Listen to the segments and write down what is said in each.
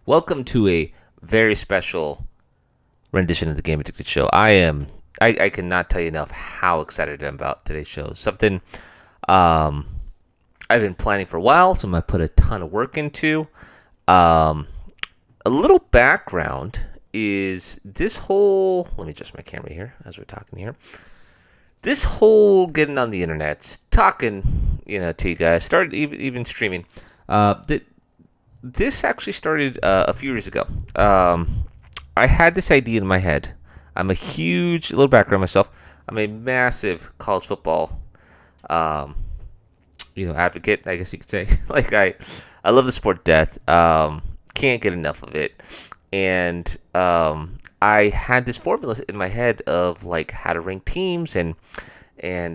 Welcome to a very special rendition of the Game Addicted Show. I cannot tell you enough how excited I am about today's show. Something um, I've been planning for a while, something I put a ton of work into. Um, a little background is this whole. Let me adjust my camera here as we're talking here. This whole getting on the internet, talking, to you guys, started even streaming. This actually started a few years ago. I had this idea in my head. I'm a little background myself. I'm a massive college football, um, advocate. I guess you could say. I love the sport to death. Can't get enough of it, and I had this formula in my head of like how to rank teams, and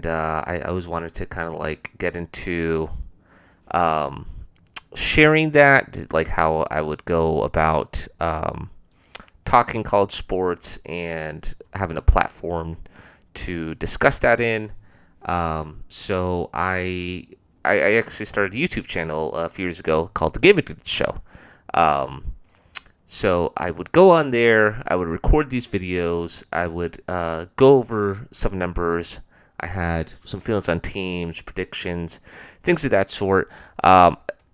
I always wanted to kind of like get into sharing that, like how I would go about talking college sports and having a platform to discuss that in. So I actually started a YouTube channel a few years ago called The Game Addicted Show. So I would go on there, I would record these videos, I would go over some numbers. I had some feelings on teams, predictions, things of that sort.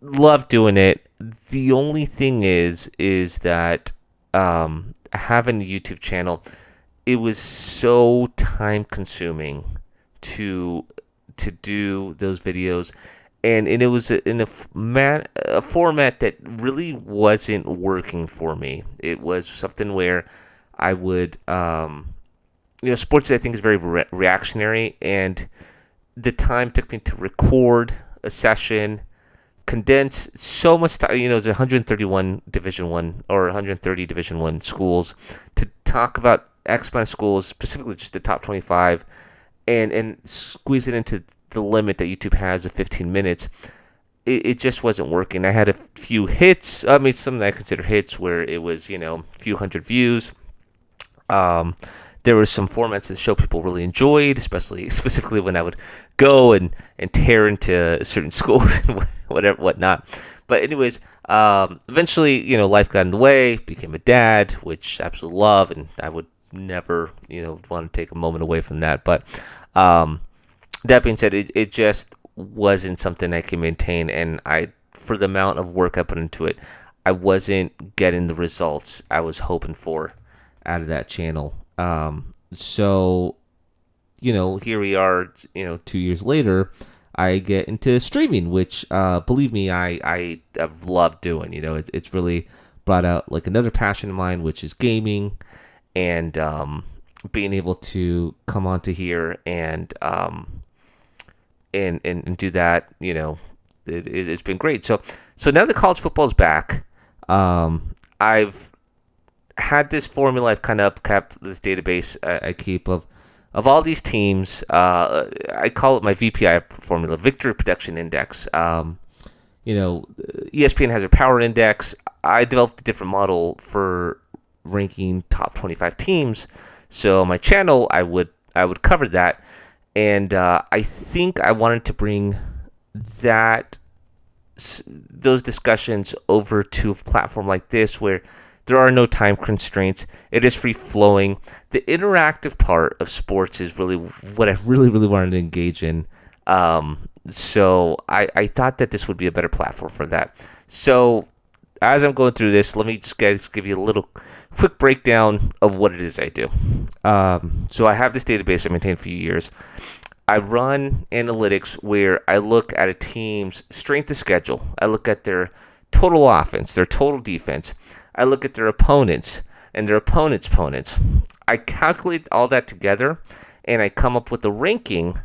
Love doing it. The only thing is that having a YouTube channel, it was so time consuming to do those videos, and it was in a format that really wasn't working for me. It was something where I would sports I think is very reactionary, and the time took me to record a session, condense so much time. There's 131 Division One or 130 Division One schools to talk about X amount of schools, specifically just the top 25, and squeeze it into the limit that YouTube has of 15 minutes. It just wasn't working. I had a few hits. I mean, some that I consider hits where it was a few hundred views. There were some formats of the show people really enjoyed, specifically when I would go and tear into certain schools and whatnot. But anyways, eventually, life got in the way, became a dad, which I absolutely love, and I would never, want to take a moment away from that. But that being said, it just wasn't something I can maintain, and for the amount of work I put into it, I wasn't getting the results I was hoping for out of that channel. So, here we are, 2 years later, I get into streaming, which, believe me, I have loved doing. It's really brought out like another passion of mine, which is gaming, and being able to come onto here and do that. It's been great. So now that college football is back, I've had this formula. I've kind of kept this database I keep of all these teams. I call it my VPI formula, Victory Production Index. ESPN has their Power Index. I developed a different model for ranking top 25 teams. So my channel, I would cover that, and I think I wanted to bring those discussions over to a platform like this where there are no time constraints. It is free flowing. The interactive part of sports is really what I really, really wanted to engage in. So I thought that this would be a better platform for that. So as I'm going through this, let me just give you a little quick breakdown of what it is I do. So I have this database I maintained for a few years. I run analytics where I look at a team's strength of schedule. I look at their total offense, their total defense. I look at their opponents and their opponents' opponents. I calculate all that together, and I come up with a ranking.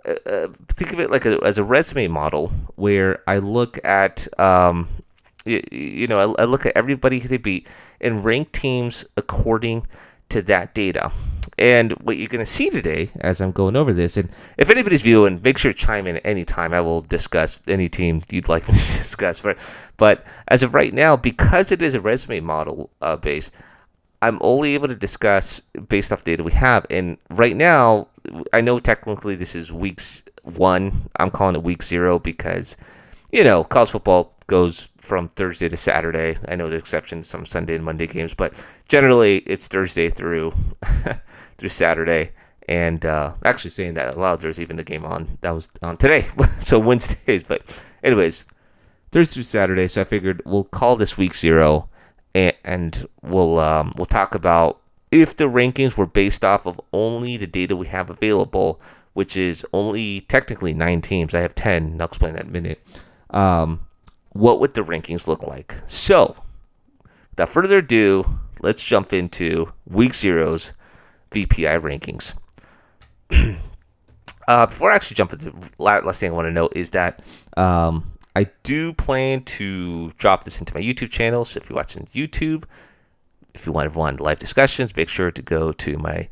Think of it like as a resume model, where I look at, I look at everybody they beat and rank teams according to that data. And what you're going to see today, as I'm going over this, and if anybody's viewing, make sure to chime in at any time. I will discuss any team you'd like me to discuss. But as of right now, because it is a resume model based, I'm only able to discuss based off data we have. And right now, I know technically this is week 1. I'm calling it week 0 because, college football goes from Thursday to Saturday. I know the exception to some Sunday and Monday games, but generally it's Thursday through through Saturday. And actually saying that out loud, there's even a game on that was on today, so Wednesdays. But anyways, Thursday through Saturday. So I figured we'll call this week 0, and we'll talk about if the rankings were based off of only the data we have available, which is only technically 9 teams. I have 10, and I'll explain that in a minute. What would the rankings look like? So, without further ado, let's jump into Week 0's VPI rankings. Before I actually jump into the last thing I want to note is that I do plan to drop this into my YouTube channel. So if you're watching YouTube, if you want live discussions, make sure to go to my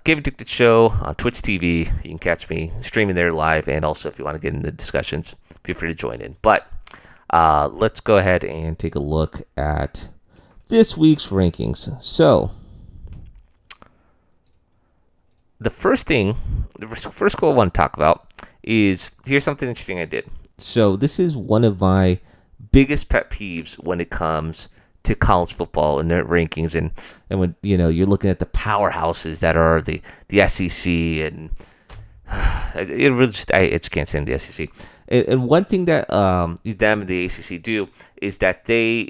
Game Addicted show on Twitch TV. You can catch me streaming there live, and also if you want to get into discussions, feel free to join in. But let's go ahead and take a look at this week's rankings. So the first goal I want to talk about is, here's something interesting I did. So this is one of my biggest pet peeves when it comes to college football and their rankings, and when you're looking at the powerhouses that are the SEC, and it really I just can't stand the SEC. And one thing that them and the ACC do is that they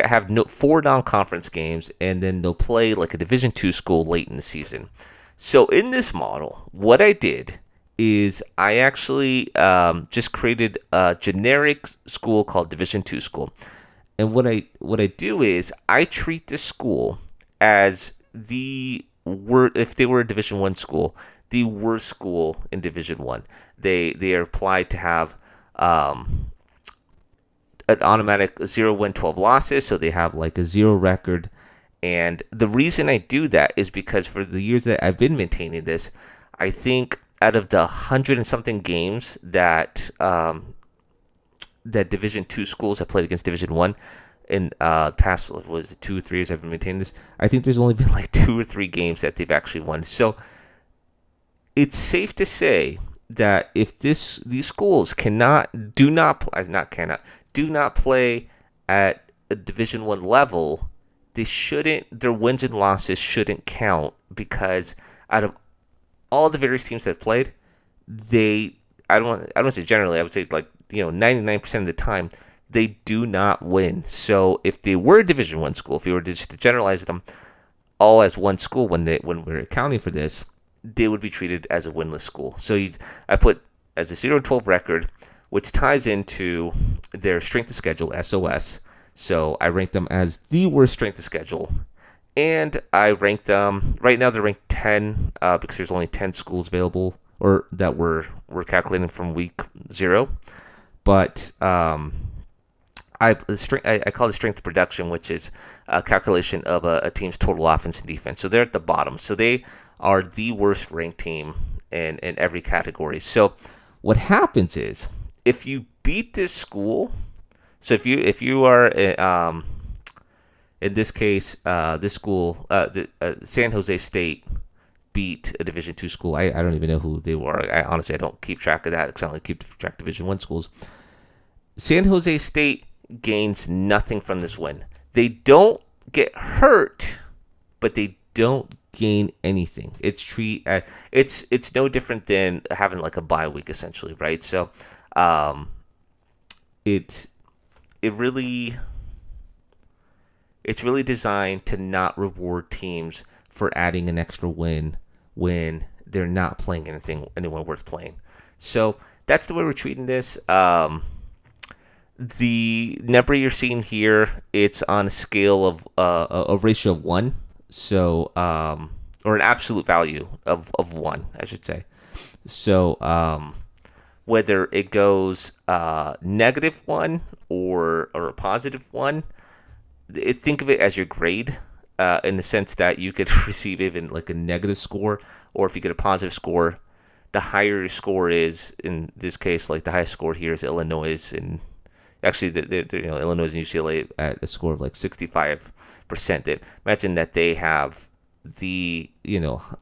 have 4 non-conference games, and then they'll play like a Division II school late in the season. So in this model, what I did is I actually just created a generic school called Division II school. And what I do is I treat this school as if they were a Division I school, the worst school in Division I. They are applied to have an automatic 0 win, 12 losses, so they have like a 0 record. And the reason I do that is because for the years that I've been maintaining this, I think out of the 100 and something games that that Division II schools have played against Division I in past 2 or 3 years I've been maintaining this, I think there's only been like 2 or 3 games that they've actually won. So it's safe to say that if these schools do not play at a Division I level, their wins and losses shouldn't count, because out of all the various teams that have played, I don't say generally, I would say 99% of the time, they do not win. So if they were a Division I school, if you were just to generalize them all as one school when we're accounting for this, they would be treated as a winless school. So I put as a 0-12 record, which ties into their strength of schedule, SOS. So I rank them as the worst strength of schedule. And I rank them, right now they're ranked 10 because there's only 10 schools available, or that we're calculating from week 0. But I call it strength of production, which is a calculation of a team's total offense and defense. So they're at the bottom. So they are the worst ranked team in every category. So what happens is, if you beat this school, so if you are in this case, this school, San Jose State beat a Division II school. I don't even know who they were. Honestly, I don't keep track of that because I only keep track of Division I schools. San Jose State gains nothing from this win. They don't get hurt, but they don't gain anything. It's no different than having like a bye week, essentially, right? So, it's really designed to not reward teams for adding an extra win when they're not playing anyone worth playing. So that's the way we're treating this. The number you're seeing here, it's on a scale of a ratio of 1, so or an absolute value of 1, I should say. So whether it goes -1 or a +1, think of it as your grade, in the sense that you could receive even like a negative score, or if you get a positive score, the higher your score is. In this case, like the highest score here is Illinois, and actually, Illinois and UCLA at a score of like 65%. Imagine that they have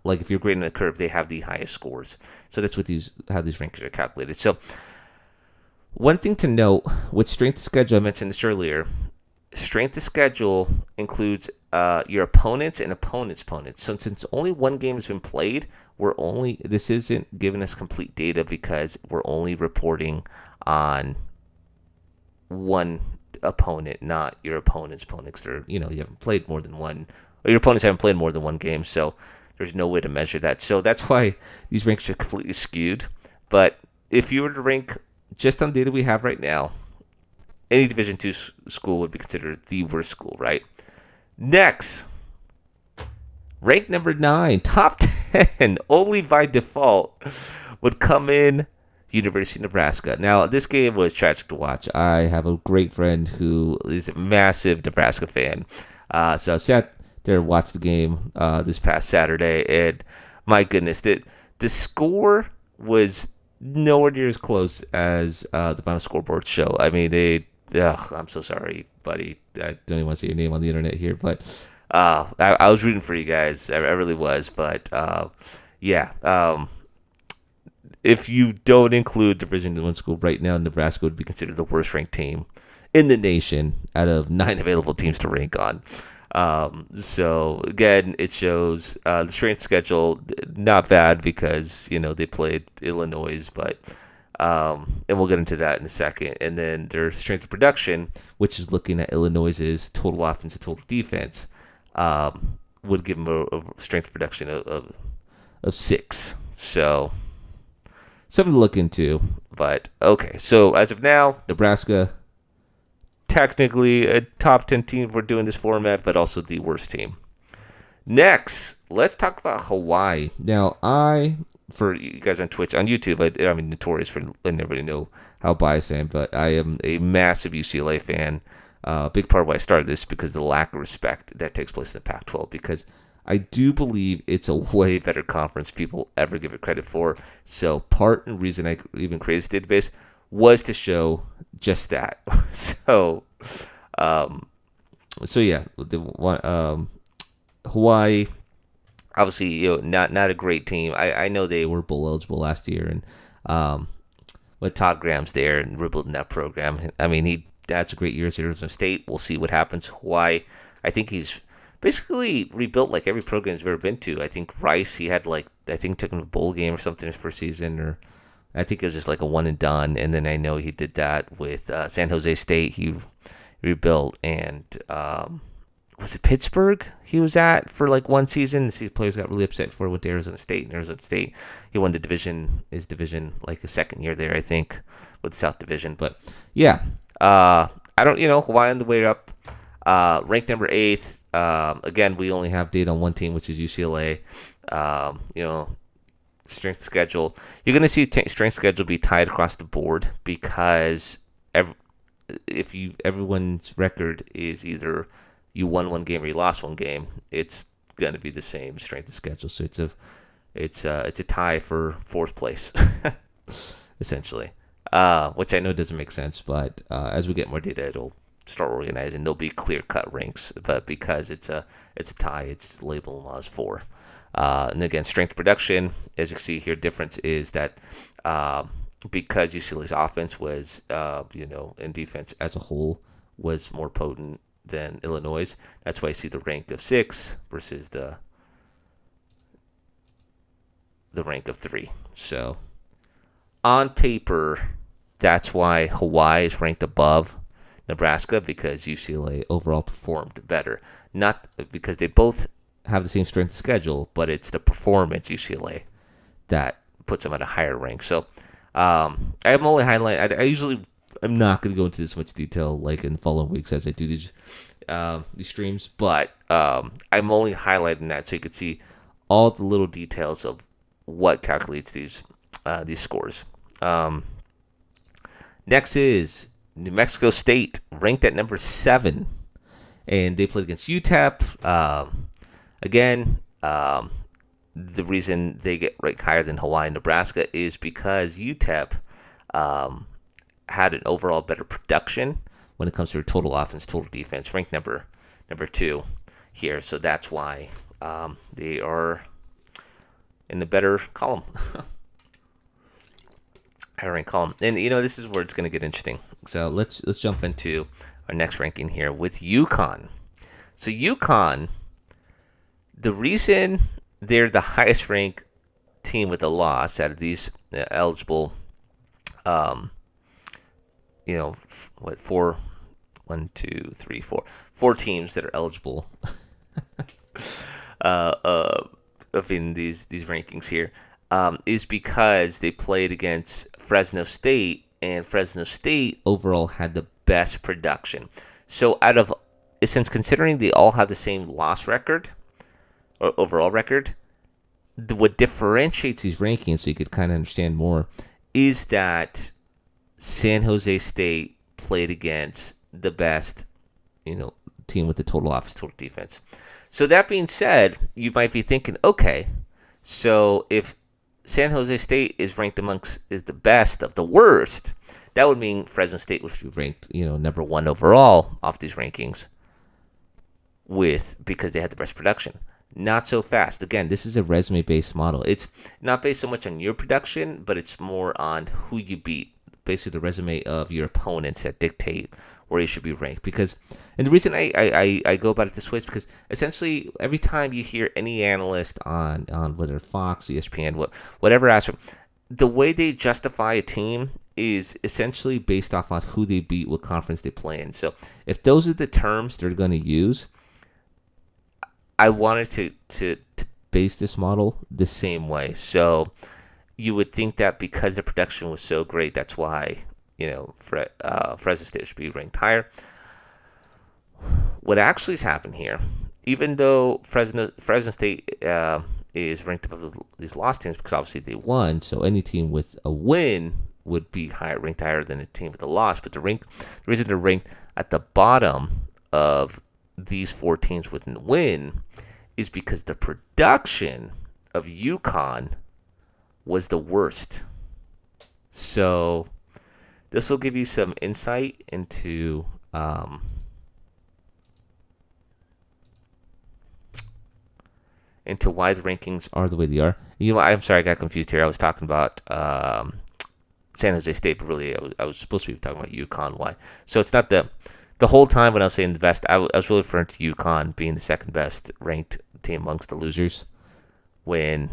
like if you're grading a curve, they have the highest scores. So that's how these rankings are calculated. So One thing to note with strength of schedule, I mentioned this earlier. Strength of schedule includes your opponents and opponents' opponents. So since only one game has been played, this isn't giving us complete data because we're only reporting on one opponent, not your opponent's opponents. You haven't played more than one, or your opponents haven't played more than one game, so there's no way to measure that. So that's why these ranks are completely skewed. But if you were to rank just on data we have right now, any Division II school would be considered the worst school, right? Next, rank number 9, top 10, only by default, would come in University of Nebraska. Now, this game was tragic to watch. I have a great friend who is a massive Nebraska fan. So I sat there and watched the game this past Saturday, and my goodness, the score was nowhere near as close as the final scoreboard show. I mean, I'm so sorry, buddy. I don't even want to say your name on the internet here, but I was rooting for you guys. I really was. But yeah, if you don't include Division I school right now, Nebraska would be considered the worst ranked team in the nation out of 9 available teams to rank on. So again, it shows the strength schedule not bad because they played Illinois, but and we'll get into that in a second. And then their strength of production, which is looking at Illinois's total offense and total defense, would give them a strength of production of 6. So something to look into. But okay, so as of now, Nebraska, technically a top 10 team if we're doing this format, but also the worst team. Next, let's talk about Hawaii. Now, for you guys on Twitch, on YouTube, I'm notorious for letting everybody know how biased I am, but I am a massive UCLA fan. A big part of why I started this because of the lack of respect that takes place in the Pac-12, because I do believe it's a way better conference people ever give it credit for. So part and reason I even created this database was to show just that. So yeah, Hawaii, obviously, not a great team. I know they were bowl eligible last year, and with Todd Graham's there and rebuilding that program, I mean, that's a great year at Arizona State. We'll see what happens. Hawaii, I think he's basically rebuilt like every program he's ever been to. I think Rice, he had took him to a bowl game or something his first season, or I think it was just like a one and done. And then I know he did that with San Jose State. He rebuilt, and was it Pittsburgh he was at for like one season? The players got really upset before he went to Arizona State. And Arizona State, he won his division like a second year there, I think, with the South Division. But yeah, I don't, Hawaii on the way up. Ranked number 8. Again, we only have data on one team, which is UCLA. Strength schedule. You're going to see strength schedule be tied across the board because everyone's record is either you won one game or you lost one game, it's going to be the same strength of schedule. So it's a tie for 4th place, essentially. Which I know doesn't make sense, but as we get more data, it'll start organizing. There'll be clear-cut ranks, but because it's a tie, it's labeled as 4. And again, strength production, as you can see here, difference is that because UCLA's offense was, and defense as a whole was more potent than Illinois. That's why I see the rank of 6 versus the rank of 3. So on paper, that's why Hawaii is ranked above Nebraska, because UCLA overall performed better. Not because they both have the same strength of schedule, but it's the performance UCLA that puts them at a higher rank. So I'm only highlighting. I'm not going to go into this much detail like in following weeks as I do these streams, but I'm only highlighting that so you can see all the little details of what calculates these scores. Next is New Mexico State, ranked at number 7, and they played against UTEP. Again, the reason they get ranked higher than Hawaii and Nebraska is because UTEP had an overall better production when it comes to total offense, total defense, ranked number 2 here. So that's why they are in the better column. higher rank column. And this is where it's going to get interesting. So let's jump into our next ranking here with UConn. So UConn, the reason they're the highest ranked team with a loss out of these eligible, four teams that are eligible of in these rankings here, is because they played against Fresno State, and Fresno State overall had the best production. So since considering they all have the same loss record or overall record, what differentiates these rankings, so you could kind of understand more, is that San Jose State played against the best, team with the total offense, total defense. So that being said, you might be thinking, okay, so if San Jose State is the best of the worst, that would mean Fresno State would be ranked, number 1 overall off these rankings because they had the best production. Not so fast. Again, this is a resume-based model. It's not based so much on your production, but it's more on who you beat. Basically, the resume of your opponents that dictate where you should be ranked. And the reason I go about it this way is because essentially every time you hear any analyst on whether Fox, ESPN, whatever aspect, the way they justify a team is essentially based off on who they beat, what conference they play in. So if those are the terms they're going to use, I wanted to base this model the same way. So you would think that because the production was so great, that's why Fresno State should be ranked higher. What actually has happened here, even though Fresno State is ranked above these lost teams because obviously they won, so any team with a win would be ranked higher than a team with a loss. But the reason they're ranked at the bottom of these 4 teams with a win is because the production of UConn was the worst. So this will give you some insight into why the rankings are the way they are. I'm sorry, I got confused here. I was talking about San Jose State, but really I was supposed to be talking about UConn. Why? So it's not the whole time when I was saying the best, I was really referring to UConn being the second best ranked team amongst the losers when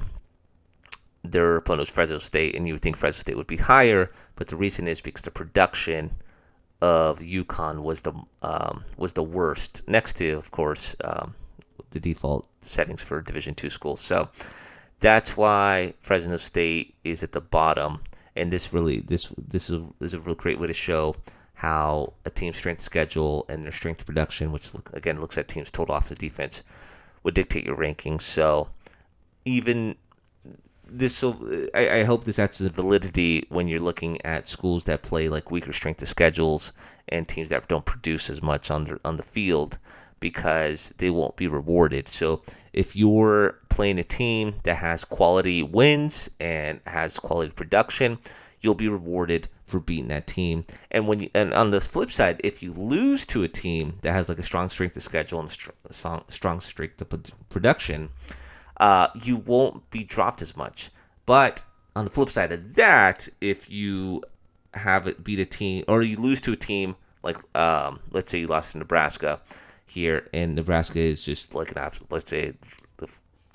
their opponent was Fresno State, and you would think Fresno State would be higher, but the reason is because the production of UConn was the worst, next to, of course, the default settings for Division II schools. So that's why Fresno State is at the bottom, and this is a real great way to show how a team's strength schedule and their strength production, which again looks at teams' total offensive defense, would dictate your rankings. So even I hope this adds to the validity when you're looking at schools that play like weaker strength of schedules and teams that don't produce as much on the field, because they won't be rewarded. So if you're playing a team that has quality wins and has quality production, you'll be rewarded for beating that team. And on the flip side, if you lose to a team that has like a strong strength of schedule and a strong strength of production, you won't be dropped as much. But on the flip side of that, if you have it beat a team, or you lose to a team like, let's say you lost to Nebraska here, and Nebraska is just like let's say,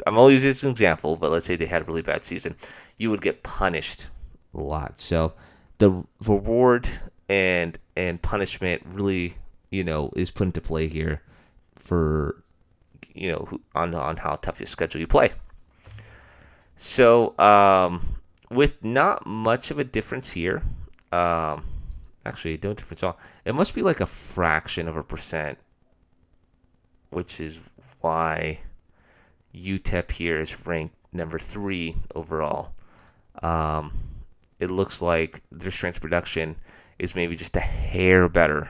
I'm only using this as an example, but let's say they had a really bad season, you would get punished a lot. So the reward and punishment really, is put into play here for, on how tough your schedule you play. So with not much of a difference here, actually no difference at all. It must be like a fraction of a percent, which is why UTEP here is ranked number 3 overall. It looks like their strength production is maybe just a hair better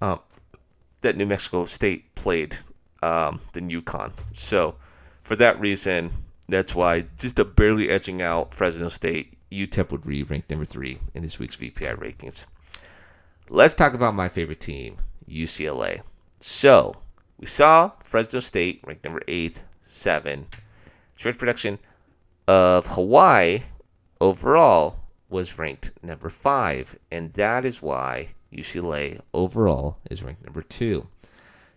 that New Mexico State played than UConn. So for that reason, that's why, just a barely edging out Fresno State, UTEP would be ranked number 3 in this week's VPI rankings. Let's talk about my favorite team, UCLA. So we saw Fresno State ranked number 8, 7. Strength production of Hawaii overall was ranked number 5, and that is why UCLA overall is ranked number 2.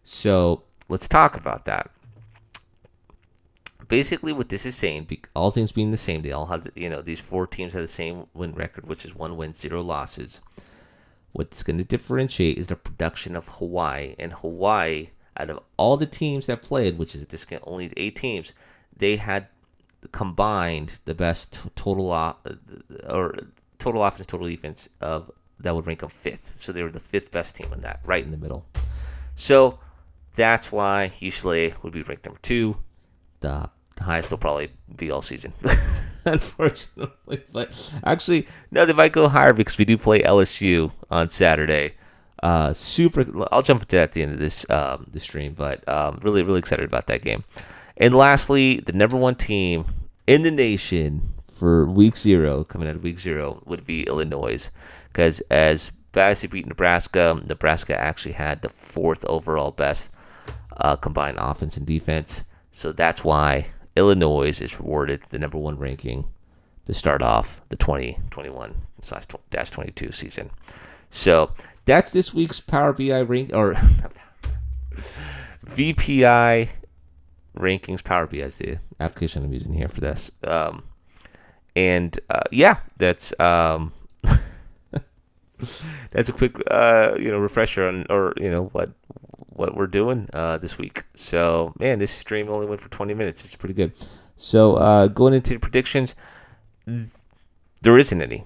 So let's talk about that. Basically, what this is saying, all things being the same, they all have, these 4 teams have the same win record, which is 1 win, 0 losses. What's going to differentiate is the production of Hawaii. And Hawaii, out of all the teams that played, which is only 8 teams, they had combined the best total offense, total defense of that would rank them 5th. So they were the 5th best team in that, right in the middle. So that's why UCLA would be ranked number 2. The highest they'll probably be all season, unfortunately. But actually, no, they might go higher because we do play LSU on Saturday. I'll jump into that at the end of this stream, but really, really excited about that game. And lastly, the number 1 team in the nation for week 0, coming out of week 0, would be Illinois. Because as bad as they beat Nebraska, Nebraska actually had the 4th overall best combined offense and defense. So that's why Illinois is rewarded the number 1 ranking to start off the 2021/22 season. So that's this week's Power BI VPI rankings. Power BI is the application I'm using here for this. That's that's a quick refresher on what we're doing this week. So man, this stream only went for 20 minutes. It's pretty good. So going into the predictions, there isn't any.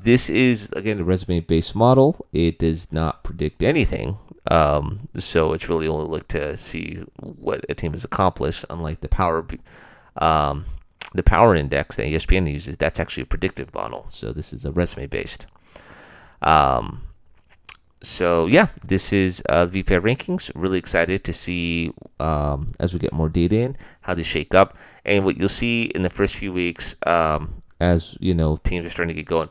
This is again a resume-based model. It does not predict anything. So it's really only look to see what a team has accomplished. Unlike the power index that ESPN uses, that's actually a predictive model. So this is a resume-based. So yeah, this is VPI rankings. Really excited to see as we get more data in how they shake up, and what you'll see in the first few weeks, as teams are starting to get going,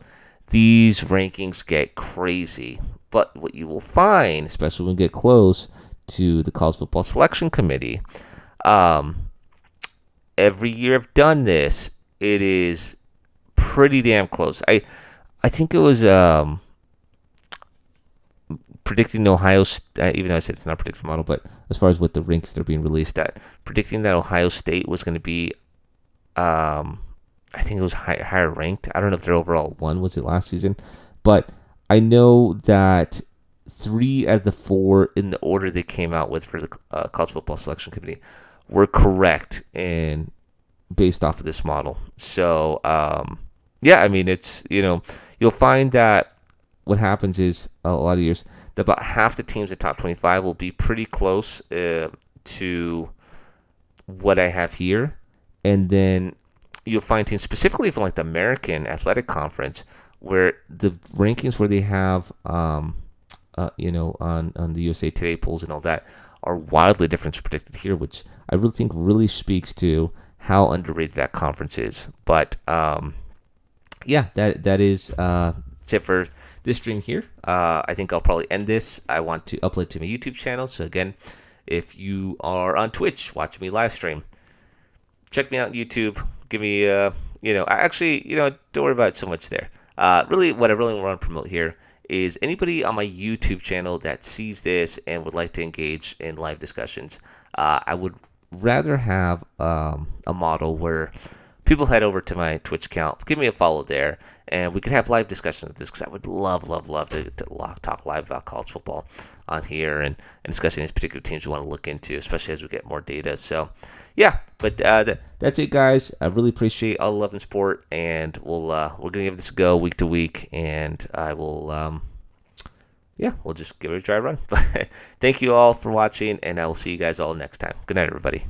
these rankings get crazy. But what you will find, especially when we get close to the College Football Selection Committee, every year I've done this, it is pretty damn close. I think it was predicting Ohio, even though I said it's not a predictive model, but as far as what the ranks they're being released at, predicting that Ohio State was going to be, I think it was higher ranked. I don't know if their overall 1 was it last season, but I know that 3 out of the 4 in the order they came out with for the College Football Selection Committee were correct and based off of this model. So, it's, you'll find that what happens is a lot of years, that about half the teams in the top 25 will be pretty close to what I have here. And then you'll find teams specifically from like the American Athletic Conference where the rankings where they have, on the USA Today polls and all that are wildly different as predicted here, which I really think really speaks to how underrated that conference is. But that is it for this stream here. I think I'll probably end this. I want to upload to my YouTube channel. So again, if you are on Twitch watching me live stream, check me out on YouTube. Give me, don't worry about it so much there. Really, what I really want to promote here is anybody on my YouTube channel that sees this and would like to engage in live discussions. I would rather have a model where people head over to my Twitch account, give me a follow there, and we could have live discussions of this, because I would love to talk live about college football on here and discussing these particular teams we want to look into, especially as we get more data. So, yeah, but that's it, guys. I really appreciate all the love and support, and we're going to give this a go week to week, and I will, we'll just give it a dry run. But thank you all for watching, and I will see you guys all next time. Good night, everybody.